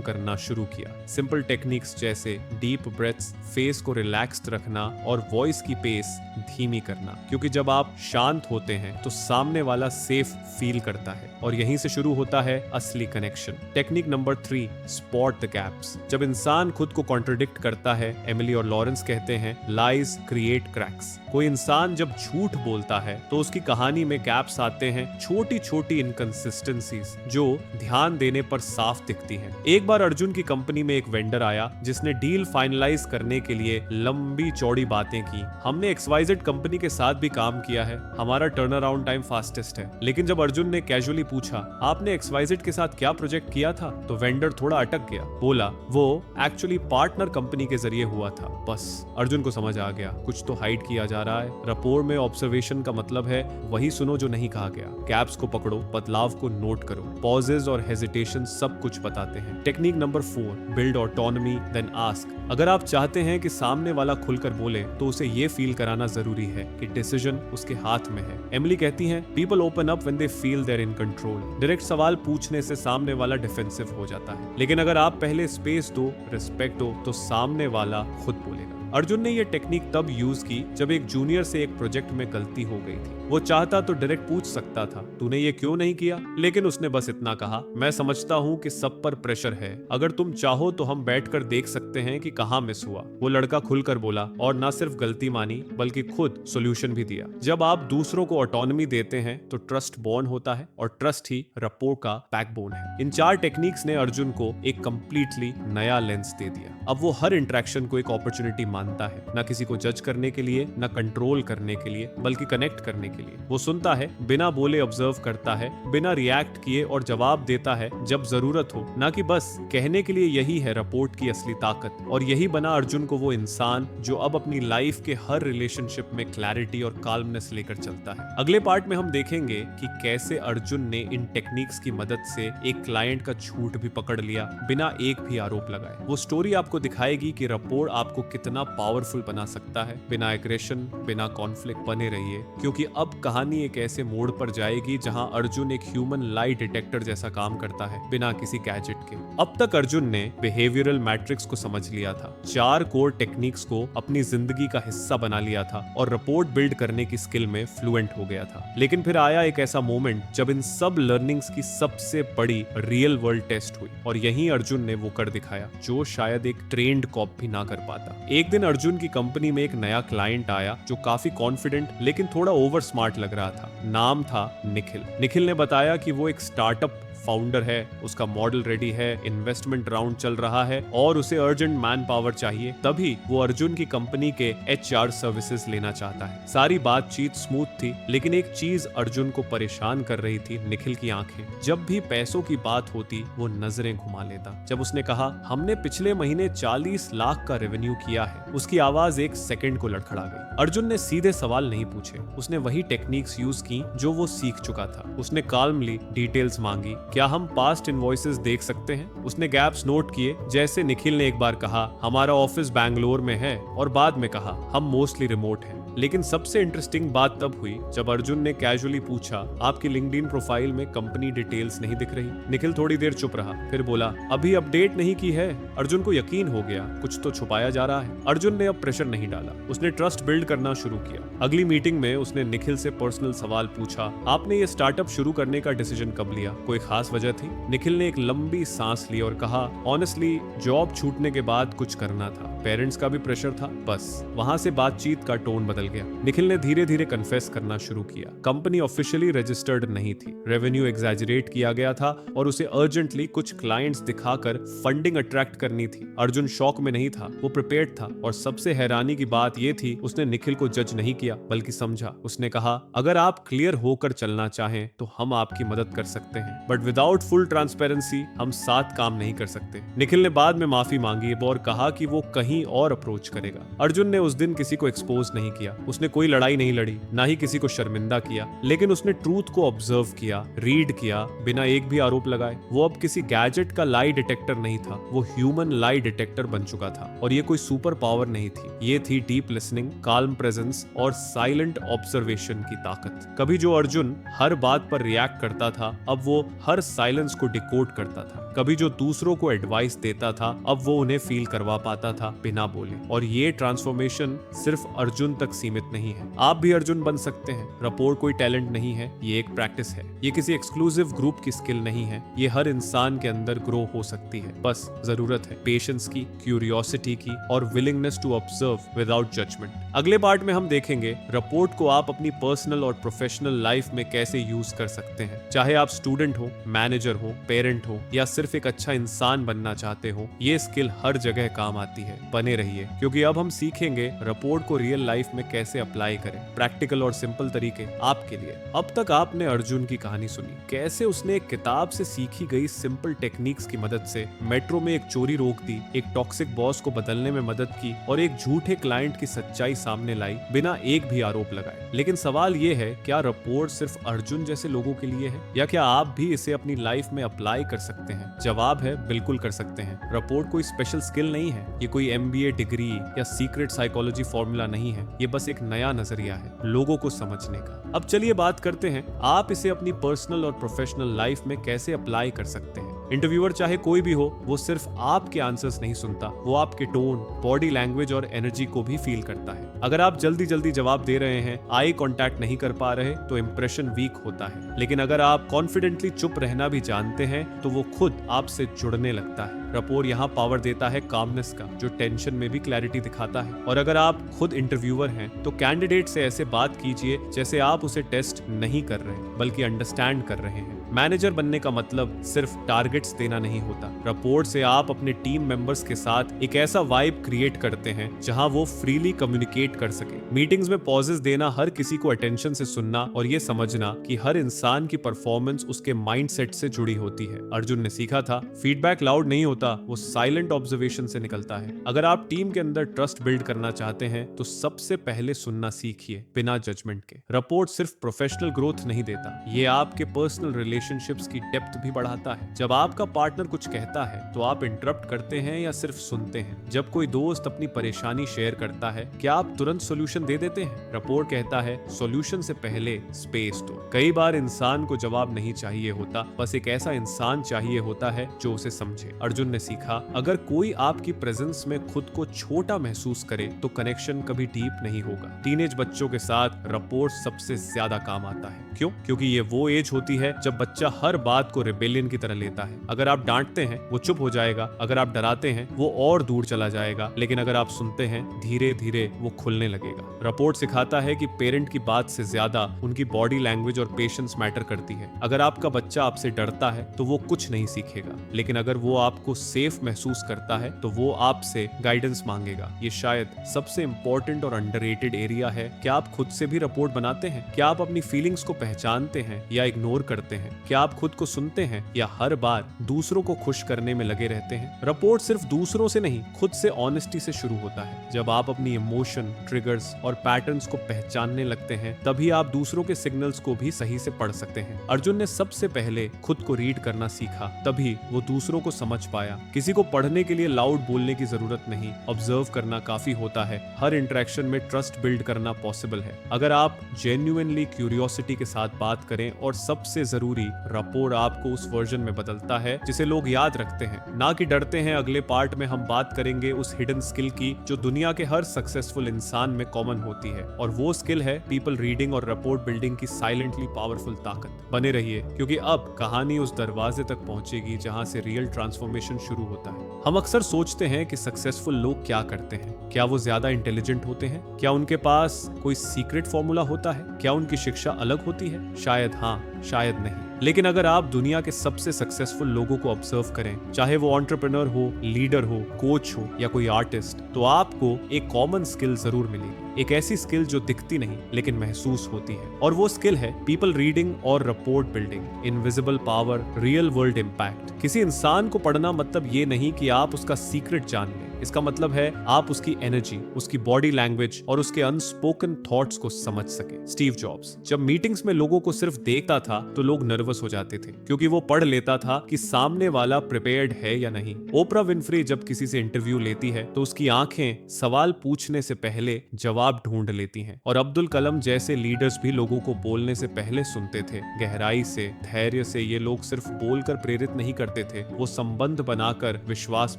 [SPEAKER 1] करना शुरू किया। सिंपल टेक्निक्स जैसे डीप ब्रेथ्स, फेस को रिलैक्स्ड रखना और वॉइस की पेस धीमी करना, क्योंकि जब आप शांत होते हैं तो सामने वाला सेफ फील करता है और यहीं से शुरू होता है असली connection. Technique number 3, spot the gaps. जब इंसान खुद को कॉन्ट्रडिक्ट करता है, एमिली और लॉरेंस कहते हैं लाइज क्रिएट क्रैक्स। कोई इंसान जब झूठ बोलता है तो उसकी कहानी में गैप्स आते हैं, छोटी छोटी इनकंसिस्टेंसीज जो ध्यान देने पर साफ दिखती हैं। एक बार अर्जुन की कंपनी में एक वेंडर आया जिसने डील फाइनलाइज करने के लिए लंबी चौड़ी बातें की। हमने XYZ कंपनी के साथ भी काम किया है, हमारा टर्न अराउंड टाइम फास्टेस्ट है। लेकिन जब अर्जुन ने कैजुअली पूछा, आपने XYZ के साथ क्या प्रोजेक्ट किया था, तो वेंडर थोड़ा अटक गया। बोला, वो एक्चुअली पार्टनर कंपनी के जरिए हुआ था। बस अर्जुन को समझ आ गया कुछ तो हाइड किया जा रहा है। रपोर में ऑब्जर्वेशन का मतलब है वही सुनो जो नहीं कहा गया। गैप्स को पकड़ो, बदलाव को नोट करो। पॉजेज और हेजिटेशन सब कुछ बताते हैं। Technique number 4, build autonomy then ask. अगर आप चाहते हैं कि सामने वाला खुलकर बोले तो उसे ये फील कराना जरूरी है कि डिसीजन उसके हाथ में है। एमिली कहती हैं, people open up when they feel they're in control. Direct सवाल पूछने से सामने वाला डिफेंसिव हो जाता है, लेकिन अगर आप पहले स्पेस दो, रिस्पेक्ट दो, तो सामने वाला खुद बोलेगा। अर्जुन ने यह टेक्निक तब यूज की जब एक जूनियर से एक प्रोजेक्ट में गलती हो गई थी। वो चाहता तो डायरेक्ट पूछ सकता था, तूने ये क्यों नहीं किया, लेकिन उसने बस इतना कहा, मैं समझता हूँ कि सब पर प्रेशर है, अगर तुम चाहो तो हम बैठकर देख सकते हैं कि कहाँ मिस हुआ। वो लड़का खुलकर बोला और ना सिर्फ गलती मानी बल्कि खुद सोल्यूशन भी दिया। जब आप दूसरों को ऑटोनॉमी देते हैं तो ट्रस्ट बॉर्न होता है और ट्रस्ट ही रपोर का बैकबोन है। इन 4 टेक्निक्स ने अर्जुन को एक कंप्लीटली नया लेंस दे दिया। अब वो हर इंटरेक्शन को एक अपॉर्चुनिटी मानता है, ना किसी को जज करने के लिए, ना कंट्रोल करने के लिए, बल्कि कनेक्ट करने के लिए। वो सुनता है, बिना बोले ऑब्जर्व करता है, बिना रिएक्ट किए और जवाब देता है जब जरूरत हो, ना कि बस कहने के लिए। यही है रपोर्ट की असली ताकत और यही बना अर्जुन को वो इंसान जो अब अपनी लाइफ के हर रिलेशनशिप में क्लैरिटी और काल्मनेस लेकर चलता है। अगले पार्ट में हम देखेंगे कि कैसे अर्जुन ने इन टेक्निक्स की मदद से एक क्लाइंट का झूठ भी पकड़ लिया बिना एक भी आरोप लगाए। वो स्टोरी आपको दिखाएगी कि रपोर्ट आपको कितना पावरफुल बना सकता है। बिना एग्रेशन, बिना कॉन्फ्लिक्ट बने रहिए, क्योंकि अब कहानी एक ऐसे मोड़ पर जाएगी जहां अर्जुन एक ह्यूमन लाई डिटेक्टर जैसा काम करता है, बिना किसी गैजेट के। अब तक अर्जुन ने बिहेवियरल मैट्रिक्स को समझ लिया था, 4 कोर टेक्निक्स को अपनी जिंदगी का हिस्सा बना लिया था और रिपोर्ट बिल्ड करने की स्किल में फ्लुएंट हो गया था। लेकिन फिर आया एक ऐसा मोमेंट जब इन सब लर्निंग्स की सबसे बड़ी रियल वर्ल्ड टेस्ट हुई और यहीं अर्जुन ने वो कर दिखाया जो शायद एक ट्रेन्ड कॉप भी ना कर पाता। एक दिन अर्जुन की कंपनी में एक नया क्लाइंट आया जो काफी कॉन्फिडेंट लेकिन थोड़ा ओवर स्मार्ट लग रहा था। नाम था निखिल। निखिल ने बताया कि वो एक स्टार्टअप फाउंडर है, उसका मॉडल रेडी है, इन्वेस्टमेंट राउंड चल रहा है और उसे अर्जेंट मैन पावर चाहिए। तभी वो अर्जुन की कंपनी के HR सर्विसेज लेना चाहता है। सारी बातचीत स्मूथ थी, लेकिन एक चीज अर्जुन को परेशान कर रही थी, निखिल की आंखें। जब भी पैसों की बात होती वो नजरें घुमा लेता। जब उसने कहा, हमने पिछले महीने 40 लाख का रेवेन्यू किया है, उसकी आवाज एक सेकंड को लड़खड़ा गई। अर्जुन ने सीधे सवाल नहीं पूछे, उसने वही टेक्निक्स यूज की जो वो सीख चुका था। उसने काल्मली डिटेल्स मांगी, क्या हम पास्ट इनवॉइसेस देख सकते हैं? उसने गैप्स नोट किए, जैसे निखिल ने एक बार कहा, हमारा ऑफिस बैंगलोर में है, और बाद में कहा, हम मोस्टली रिमोट हैं। लेकिन सबसे इंटरेस्टिंग बात तब हुई जब अर्जुन ने कैजुअली पूछा, आपकी लिंक्डइन प्रोफाइल में कंपनी डिटेल्स नहीं दिख रही? निखिल थोड़ी देर चुप रहा, फिर बोला, अभी अपडेट नहीं की है। अर्जुन को यकीन हो गया कुछ तो छुपाया जा रहा है। अर्जुन ने अब प्रेशर नहीं डाला, उसने ट्रस्ट बिल्ड करना शुरू किया। अगली मीटिंग में उसने निखिल से पर्सनल सवाल पूछा, आपने ये स्टार्टअप शुरू करने का डिसीजन कब लिया? कोई खास वजह थी? निखिल ने एक लंबी सांस ली और कहा, ऑनेस्टली जॉब छूटने के बाद कुछ करना था। पेरेंट्स का भी प्रेशर था। बस वहां से बातचीत का टोन बदल गया। निखिल ने धीरे धीरे कन्फेस करना शुरू किया। कंपनी ऑफिशियली रजिस्टर्ड नहीं थी, रेवेन्यू एग्जैजरेट किया गया था और उसे अर्जेंटली कुछ क्लाइंट्स दिखाकर फंडिंग अट्रैक्ट करनी थी। अर्जुन शॉक में नहीं था, वो प्रिपेयर्ड था। और सबसे हैरानी की बात यह थी, उसने निखिल को जज नहीं किया बल्कि समझा। उसने कहा, अगर आप क्लियर होकर चलना चाहें तो हम आपकी मदद कर सकते हैं, बट विदाउट फुल ट्रांसपेरेंसी हम साथ काम नहीं कर सकते। निखिल ने बाद में माफी मांगी और कहा कि वो कहीं और अप्रोच करेगा। अर्जुन ने उस दिन किसी को एक्सपोज नहीं किया, उसने कोई लड़ाई नहीं लड़ी, ना ही किसी को शर्मिंदा किया, लेकिन उसने ट्रूथ को ऑब्जर्व किया, रीड किया, बिना एक भी आरोप लगाए। वो अब किसी गैजेट का लाई डिटेक्टर नहीं था, वो ह्यूमन लाई डिटेक्टर बन चुका था। और ये कोई सुपर पावर नहीं थी, ये थी डीप लिसनिंग, काल्म प्रेजेंस और साइलेंट ऑब्जर्वेशन की ताकत। कभी जो अर्जुन हर बात पर रिएक्ट करता था, अब वो हर साइलेंस को डिकोड करता था। कभी जो दूसरों को एडवाइस देता था, अब वो उन्हें फील करवा पाता था बिना बोले। और ये ट्रांसफॉर्मेशन सिर्फ अर्जुन तक सीमित नहीं है, आप भी अर्जुन बन सकते हैं। रपोर्ट कोई टैलेंट नहीं है, ये एक प्रैक्टिस है। ये किसी एक्सक्लूसिव ग्रुप की स्किल नहीं है, ये हर इंसान के अंदर ग्रो हो सकती है। बस जरूरत है पेशेंस की, क्यूरियोसिटी की और willingness to observe without judgement. अगले पार्ट में हम देखेंगे रपोर्ट को आप अपनी पर्सनल और प्रोफेशनल लाइफ में कैसे यूज कर सकते हैं। चाहे आप स्टूडेंट हो, मैनेजर हो, पेरेंट हो या सिर्फ एक अच्छा इंसान बनना चाहते हो, ये स्किल हर जगह काम आती है। बने रहिए, क्योंकि अब हम सीखेंगे रपोर्ट को रियल लाइफ में कैसे अप्लाई करें, प्रैक्टिकल और सिंपल तरीके आपके लिए। अब तक आपने अर्जुन की कहानी सुनी, कैसे उसने एक किताब से सीखी गई सिंपल टेक्निक्स की मदद से मेट्रो में एक चोरी रोक दी, एक टॉक्सिक बॉस को बदलने में मदद की और एक झूठे क्लाइंट की सच्चाई सामने लाई बिना एक भी आरोप लगाए। लेकिन सवाल ये है, क्या रपोर्ट सिर्फ अर्जुन जैसे लोगों के लिए है, या क्या आप भी इसे अपनी लाइफ में अप्लाई कर सकते हैं? जवाब है, बिल्कुल कर सकते हैं। रपोर्ट कोई स्पेशल स्किल नहीं है, ये कोई MBA डिग्री या सीक्रेट साइकोलॉजी फॉर्मूला नहीं है, ये बस एक नया नजरिया है लोगों को समझने का। अब चलिए बात करते हैं आप इसे अपनी पर्सनल और प्रोफेशनल लाइफ में कैसे अप्लाई कर सकते हैं। इंटरव्यूअर चाहे कोई भी हो, वो सिर्फ आपके आंसर्स नहीं सुनता, वो आपके टोन, बॉडी लैंग्वेज और एनर्जी को भी फील करता है। अगर आप जल्दी जल्दी जवाब दे रहे हैं, आई कांटेक्ट नहीं कर पा रहे, तो इंप्रेशन वीक होता है। लेकिन अगर आप कॉन्फिडेंटली चुप रहना भी जानते हैं, तो वो खुद आपसे जुड़ने लगता है। रपोर्ट यहाँ पावर देता है कामनेस का, जो टेंशन में भी क्लैरिटी दिखाता है। और अगर आप खुद इंटरव्यूअर हैं, तो कैंडिडेट से ऐसे बात कीजिए जैसे आप उसे टेस्ट नहीं कर रहे, बल्कि अंडरस्टैंड कर रहे हैं। मैनेजर बनने का मतलब सिर्फ टारगेट्स देना नहीं होता। रपोर्ट से आप अपने टीम मेंबर्स के साथ एक ऐसा वाइब क्रिएट करते हैं जहां वो फ्रीली कम्युनिकेट कर सके। मीटिंग्स में पॉजेस देना, हर किसी को अटेंशन से सुनना और ये समझना कि हर इंसान की परफॉर्मेंस उसके माइंडसेट से जुड़ी होती है। अर्जुन ने सीखा था, फीडबैक लाउड नहीं होता, वो साइलेंट ऑब्जर्वेशन से निकलता है। अगर आप टीम के अंदर ट्रस्ट बिल्ड करना चाहते हैं, तो सबसे पहले सुनना सीखिए बिना जजमेंट के। रपोर्ट सिर्फ प्रोफेशनल ग्रोथ नहीं देता, ये आपके पर्सनल रिलेशनशिप्स की डेप्थ भी बढ़ाता है। जब आपका पार्टनर कुछ कहता है, तो आप इंटरप्ट करते हैं या सिर्फ सुनते हैं? जब कोई दोस्त अपनी परेशानी शेयर करता है, क्या आप तुरंत सॉल्यूशन दे देते हैं? रपोर्ट कहता है, सॉल्यूशन से पहले स्पेस दो। कई बार इंसान को जवाब नहीं चाहिए होता, बस एक ऐसा इंसान चाहिए होता है जो उसे समझे। अर्जुन ने सीखा, अगर कोई आपकी प्रेजेंस में खुद को छोटा महसूस करे, तो कनेक्शन कभी डीप नहीं होगा। टीनेज बच्चों के साथ रपोर्ट सबसे ज्यादा काम आता है। क्यों? क्योंकि ये वो एज होती है जब बच्चा हर बात को रिबेलियन की तरह लेता है। अगर आप डांटते हैं, वो चुप हो जाएगा। अगर आप डराते हैं, वो और दूर चला जाएगा। लेकिन अगर आप सुनते हैं, धीरे धीरे वो खुलने लगेगा। रपोर्ट सिखाता है कि पेरेंट की बात से ज्यादा उनकी बॉडी लैंग्वेज और पेशेंस मैटर करती है। अगर आपका बच्चा आपसे डरता है, तो वो कुछ नहीं सीखेगा। लेकिन अगर वो आपको सेफ महसूस करता है, तो वो आपसे गाइडेंस मांगेगा। ये शायद सबसे इंपॉर्टेंट और अंडररेटेड एरिया है। क्या आप खुद से भी रपोर्ट बनाते हैं? क्या आप अपनी फीलिंग्स को पहचानते हैं या इग्नोर करते हैं? क्या आप खुद को सुनते हैं या हर बार दूसरों को खुश करने में लगे रहते हैं? रपोर्ट सिर्फ दूसरों से नहीं, खुद से ऑनेस्टी से शुरू होता है। जब आप अपनी इमोशन, ट्रिगर्स और पैटर्न्स को पहचानने लगते हैं, तभी आप दूसरों के सिग्नल्स को भी सही से पढ़ सकते हैं। अर्जुन ने सबसे पहले खुद को रीड करना सीखा, तभी वो दूसरों को समझ पाया। किसी को पढ़ने के लिए लाउड बोलने की जरूरत नहीं, ऑब्जर्व करना काफी होता है। हर इंटरेक्शन में ट्रस्ट बिल्ड करना पॉसिबल है, अगर आप जेन्युइनली क्यूरियोसिटी के साथ बात करें। और सबसे जरूरी, भी रपोर आपको उस वर्जन में बदलता है जिसे लोग याद रखते हैं, ना कि डरते हैं। अगले पार्ट में हम बात करेंगे उस हिडन स्किल की जो दुनिया के हर सक्सेसफुल इंसान में कॉमन होती है, और वो स्किल है पीपल रीडिंग और रपोर्ट बिल्डिंग की साइलेंटली पावरफुल ताकत। बने रहिए, क्योंकि अब कहानी उस दरवाजे तक पहुंचेगी जहां से रियल ट्रांसफॉर्मेशन शुरू होता है। हम अक्सर सोचते हैं कि सक्सेसफुल लोग क्या करते हैं। क्या वो ज्यादा इंटेलिजेंट होते हैं? क्या उनके पास कोई सीक्रेट फॉर्मूला होता है? क्या उनकी शिक्षा अलग होती है? शायद हाँ, शायद नहीं। लेकिन अगर आप दुनिया के सबसे सक्सेसफुल लोगों को ऑब्जर्व करें, चाहे वो एंटरप्रेन्योर हो, लीडर हो, कोच हो या कोई आर्टिस्ट, तो आपको एक कॉमन स्किल जरूर मिलेगी। एक ऐसी स्किल जो दिखती नहीं लेकिन महसूस होती है, और वो स्किल है पीपल रीडिंग और report building. Invisible power, real world impact. किसी इंसान को पढ़ना मतलब ये नहीं कि आप उसका सीक्रेट जान लें। इसका मतलब है आप उसकी एनर्जी, उसकी बॉडी लैंग्वेज और उसके अनस्पोकन थॉट्स को समझ सके। स्टीव जॉब्स जब मीटिंग्स में लोगों को सिर्फ देखता था तो लोग नर्वस हो जाते थे, क्योंकि वो पढ़ लेता था कि सामने वाला प्रिपेयर्ड है या नहीं। ओपरा विनफ्री जब किसी से इंटरव्यू लेती है तो उसकी आंखें सवाल पूछने से पहले जवाब ढूंढ लेती हैं। और अब्दुल कलाम जैसे लीडर्स भी लोगों को बोलने से पहले सुनते थे, गहराई से, धैर्य से। ये लोग सिर्फ बोलकर प्रेरित नहीं करते थे, वो संबंध बनाकर विश्वास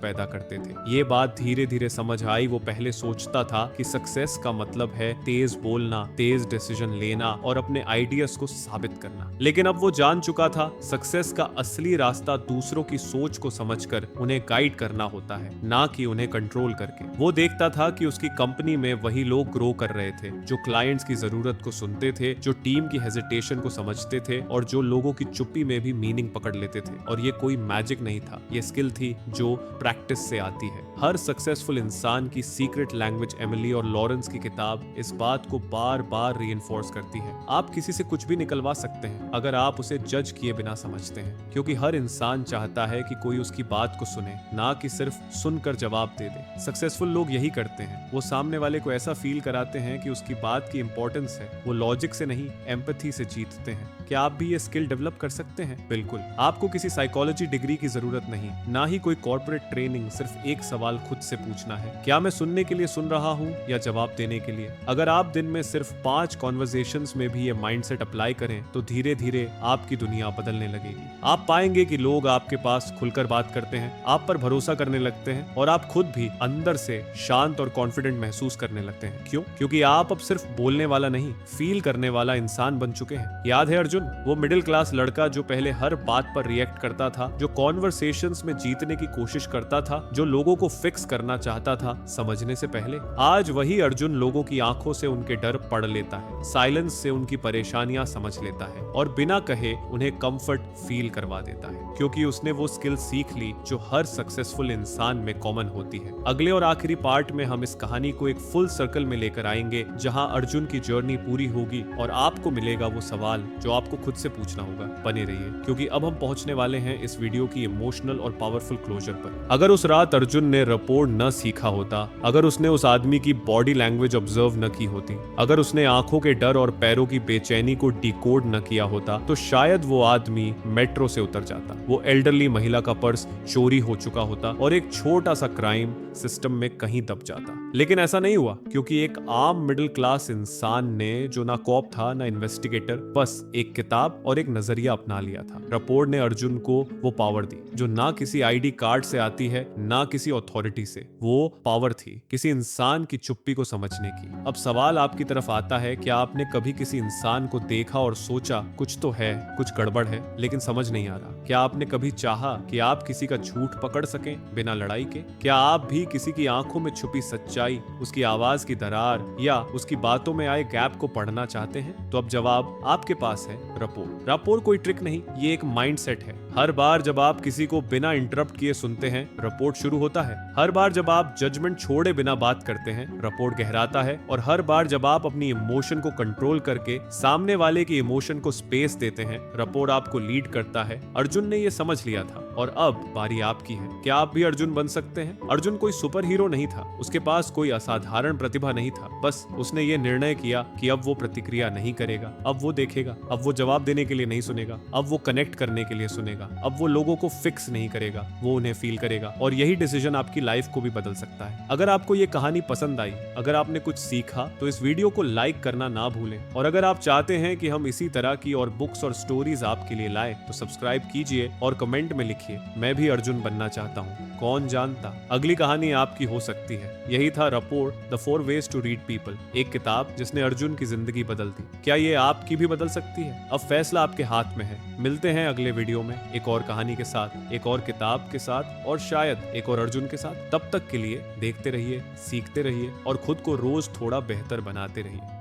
[SPEAKER 1] पैदा करते थे। ये बात धीरे धीरे समझ आई। वो पहले सोचता था कि सक्सेस का मतलब है तेज बोलना, तेज डिसीजन लेना और अपने आइडियाज को साबित करना। लेकिन अब वो जान चुका था सक्सेस का असली रास्ता दूसरों की सोच को समझकर उन्हें गाइड करना होता है, ना कि उन्हें कंट्रोल करके। वो देखता था कि उसकी कंपनी में वही लोग ग्रो कर रहे थे जो क्लाइंट्स की जरूरत को सुनते थे, जो टीम की हेजिटेशन को समझते थे और जो लोगों की चुप्पी में भी मीनिंग पकड़ लेते थे। और ये कोई मैजिक नहीं था, ये स्किल थी जो प्रैक्टिस से आती है। हर सक्सेसफुल इंसान की सीक्रेट लैंग्वेज, एमिली और लॉरेंस की किताब इस बात को बार बार रीइंफोर्स करती है। आप किसी से कुछ भी निकलवा सकते हैं अगर आप उसे जज किए बिना समझते हैं, क्योंकि हर इंसान चाहता है कि कोई उसकी बात को सुने, ना कि सिर्फ सुनकर जवाब दे दे। सक्सेसफुल लोग यही करते हैं, वो सामने वाले को ऐसा फील कराते हैं कि उसकी बात की इंपॉर्टेंस है। वो लॉजिक से नहीं, एम्पैथी से जीतते हैं। क्या आप भी ये स्किल डेवलप कर सकते हैं? बिल्कुल। आपको किसी साइकोलॉजी डिग्री की जरूरत नहीं, ना ही कोई कॉर्पोरेट ट्रेनिंग। सिर्फ एक सवाल खुद से पूछना है, क्या मैं सुनने के लिए सुन रहा हूँ या जवाब देने के लिए? अगर आप दिन में सिर्फ 5 कॉन्वर्सेशंस में भी ये माइंडसेट अप्लाई करें तो धीरे धीरे आपकी दुनिया बदलने लगेगी। आप पाएंगे कि लोग आपके पास खुलकर बात करते हैं, आप पर भरोसा करने लगते हैं और आप खुद भी अंदर से शांत और कॉन्फिडेंट महसूस करने लगते हैं। क्यों? क्योंकि आप अब सिर्फ बोलने वाला नहीं, फील करने वाला इंसान बन चुके हैं। याद है अर्जुन, वो मिडिल क्लास लड़का जो पहले हर बात पर रिएक्ट करता था, जो कॉन्वर्सेशंस में जीतने की कोशिश करता था, जो लोगों को फिक्स करना चाहता था समझने से पहले। आज वही अर्जुन लोगों की आंखों से उनके डर पढ़ लेता है, साइलेंस से उनकी परेशानियां समझ लेता है और बिना कहे उन्हें कंफर्ट फील करवा देता है, क्योंकि उसने वो स्किल सीख ली जो हर सक्सेसफुल इंसान में कॉमन होती है। अगले और आखिरी पार्ट में हम इस कहानी को एक फुल सर्कल में लेकर आएंगे, जहां अर्जुन की जर्नी पूरी होगी और आपको मिलेगा वो सवाल जो आपको खुद से पूछना होगा। बने रहिए, क्योंकि अब हम पहुंचने वाले हैं इस वीडियो की इमोशनल और पावरफुल क्लोजर पर। अगर उस रात अर्जुन ने रपोर्ट न सीखा होता, अगर उसने उस आदमी की बॉडी लैंग्वेज ऑब्जर्व न की होती, अगर उसने आंखों के डर और पैरों की बेचैनी को डिकोड न किया होता, तो शायद वो आदमी मेट्रो से उतर जाता। वो एल्डरली महिला का पर्स चोरी हो चुका होता और एक छोटा सा क्राइम सिस्टम में कहीं दब जाता। लेकिन ऐसा नहीं हुआ, क्योंकि एक आम मिडिल क्लास इंसान ने, जो ना कॉप था ना इन्वेस्टिगेटर, बस एक किताब और एक नजरिया अपना लिया था। रपोर्ट ने अर्जुन को वो पावर दी जो ना किसी आईडी कार्ड से आती है, ना किसी अथॉरिटी से। वो पावर थी किसी इंसान की चुप्पी को समझने की। अब सवाल आपकी तरफ आता है, क्या आपने कभी किसी इंसान को देखा और सोचा कुछ तो है, कुछ गड़बड़ है, लेकिन समझ नहीं आ रहा? क्या आपने कभी चाहा कि आप किसी का झूठ पकड़ सकें बिना लड़ाई के? क्या आप भी किसी की आंखों में छुपी सच्चाई, उसकी आवाज की दरार या उसकी बातों में आए गैप को पढ़ना चाहते हैं? तो अब जवाब आपके पास है, रपोर्ट। रपोर्ट कोई ट्रिक नहीं, ये एक माइंडसेट है। हर बार जब आप किसी को बिना इंटरप्ट किए सुनते हैं, रपोर्ट शुरू होता है। हर बार जब आप जजमेंट छोड़े बिना बात करते हैं, रपोर्ट गहराता है। और हर बार जब आप अपनी इमोशन को कंट्रोल करके सामने वाले की इमोशन को स्पेस देते हैं, रपोर्ट आपको लीड करता है। अर्जुन ने ये समझ लिया था और अब बारी आपकी है। क्या आप भी अर्जुन बन सकते हैं? अर्जुन कोई सुपर हीरो नहीं था, उसके पास कोई असाधारण प्रतिभा नहीं था। बस उसने ये निर्णय किया कि अब वो प्रतिक्रिया नहीं करेगा, अब वो देखेगा, अब वो जवाब देने के लिए नहीं सुनेगा, अब वो कनेक्ट करने के लिए सुनेगा, अब वो लोगों को फिक्स नहीं करेगा, वो उन्हें फील करेगा। और यही डिसीजन आपकी लाइफ को भी बदल सकता है। अगर आपको ये कहानी पसंद आई, अगर आपने कुछ सीखा, तो इस वीडियो को लाइक करना ना भूलें। और अगर आप चाहते हैं कि हम इसी तरह की और बुक्स और स्टोरीज आपके लिए लाएं, तो सब्सक्राइब कीजिए और कमेंट में लिखिए, मैं भी अर्जुन बनना चाहता हूँ। कौन जानता, अगली कहानी आपकी हो सकती है। यही था Rapport, the 4 ways to read people, एक किताब जिसने अर्जुन की जिंदगी बदल दी। क्या ये आपकी भी बदल सकती है? अब फैसला आपके हाथ में है। मिलते हैं अगले वीडियो में एक और कहानी के साथ, एक और किताब के साथ, और शायद एक और अर्जुन के साथ। तब तक के लिए देखते रहिए, सीखते रहिए और खुद को रोज थोड़ा बेहतर बनाते रहिए।